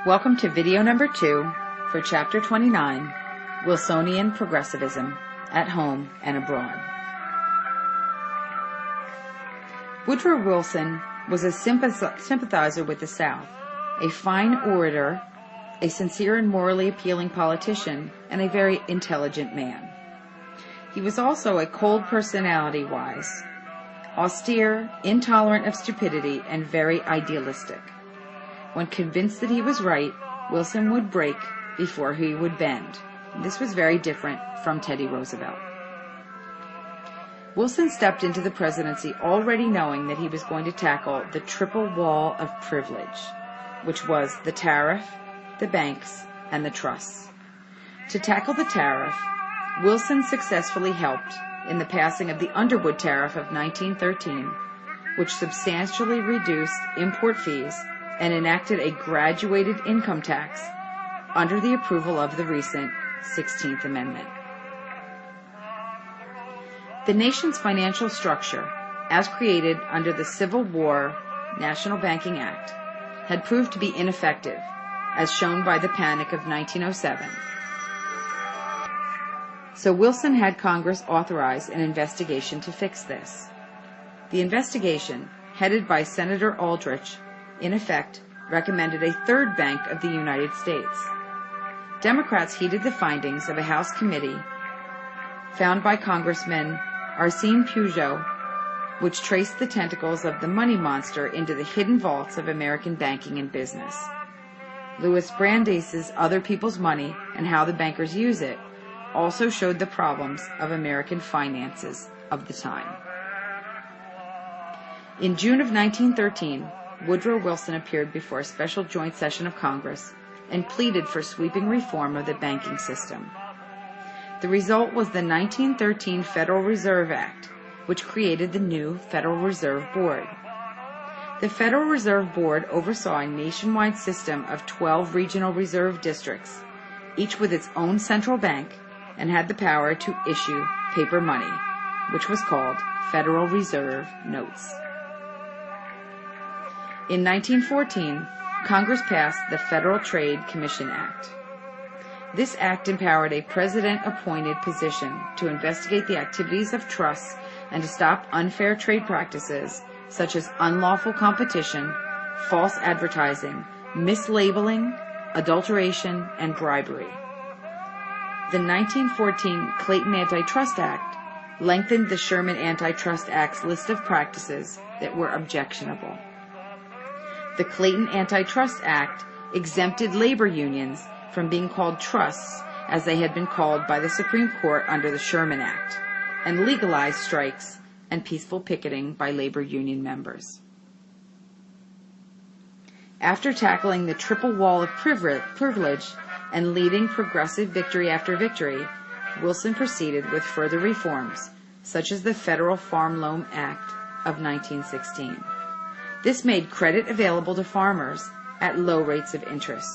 Welcome to video number 2 for Chapter 29, Wilsonian Progressivism, at Home and Abroad. Woodrow Wilson was a sympathizer with the South, a fine orator, a sincere and morally appealing politician, and a very intelligent man. He was also a cold personality-wise, austere, intolerant of stupidity, and very idealistic. When convinced that he was right, Wilson would break before he would bend. This was very different from Teddy Roosevelt. Wilson stepped into the presidency already knowing that he was going to tackle the triple wall of privilege, which was the tariff, the banks, and the trusts. To tackle the tariff, Wilson successfully helped in the passing of the Underwood Tariff of 1913, which substantially reduced import fees and enacted a graduated income tax under the approval of the recent 16th Amendment. The nation's financial structure, as created under the Civil War National Banking Act, had proved to be ineffective, as shown by the Panic of 1907. So Wilson had Congress authorize an investigation to fix this. The investigation, headed by Senator Aldrich, in effect, recommended a third Bank of the United States. Democrats heeded the findings of a House committee found by Congressman Arsene Peugeot, which traced the tentacles of the money monster into the hidden vaults of American banking and business. Louis Brandeis's Other People's Money and How the Bankers Use It also showed the problems of American finances of the time. In June of 1913, Woodrow Wilson appeared before a special joint session of Congress and pleaded for sweeping reform of the banking system. The result was the 1913 Federal Reserve Act, which created the new Federal Reserve Board. The Federal Reserve Board oversaw a nationwide system of 12 regional reserve districts, each with its own central bank, and had the power to issue paper money, which was called Federal Reserve Notes. In 1914, Congress passed the Federal Trade Commission Act. This act empowered a president-appointed position to investigate the activities of trusts and to stop unfair trade practices such as unlawful competition, false advertising, mislabeling, adulteration, and bribery. The 1914 Clayton Antitrust Act lengthened the Sherman Antitrust Act's list of practices that were objectionable. The Clayton Antitrust Act exempted labor unions from being called trusts as they had been called by the Supreme Court under the Sherman Act, and legalized strikes and peaceful picketing by labor union members. After tackling the triple wall of privilege and leading progressive victory after victory, Wilson proceeded with further reforms, such as the Federal Farm Loan Act of 1916. This made credit available to farmers at low rates of interest.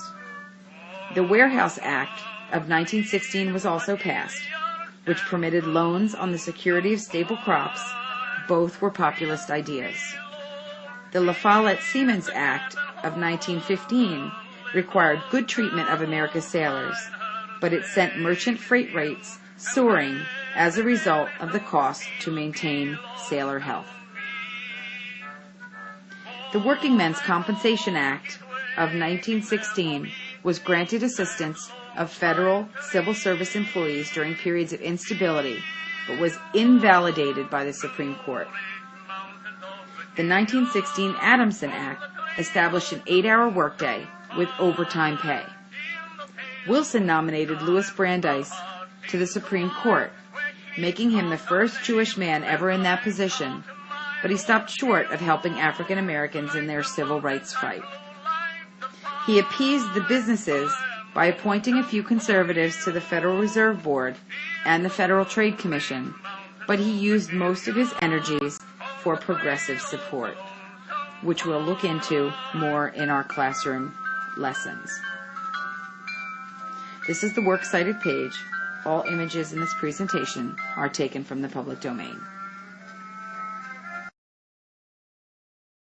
The Warehouse Act of 1916 was also passed, which permitted loans on the security of staple crops. Both were populist ideas. The La Follette-Siemens Act of 1915 required good treatment of America's sailors, but it sent merchant freight rates soaring as a result of the cost to maintain sailor health. The Working Men's Compensation Act of 1916 was granted assistance of federal civil service employees during periods of instability, but was invalidated by the Supreme Court. The 1916 Adamson Act established an 8-hour workday with overtime pay. Wilson nominated Louis Brandeis to the Supreme Court, making him the first Jewish man ever in that position, but he stopped short of helping African Americans in their civil rights fight. He appeased the businesses by appointing a few conservatives to the Federal Reserve Board and the Federal Trade Commission, but he used most of his energies for progressive support, which we'll look into more in our classroom lessons. This is the works cited page. All images in this presentation are taken from the public domain.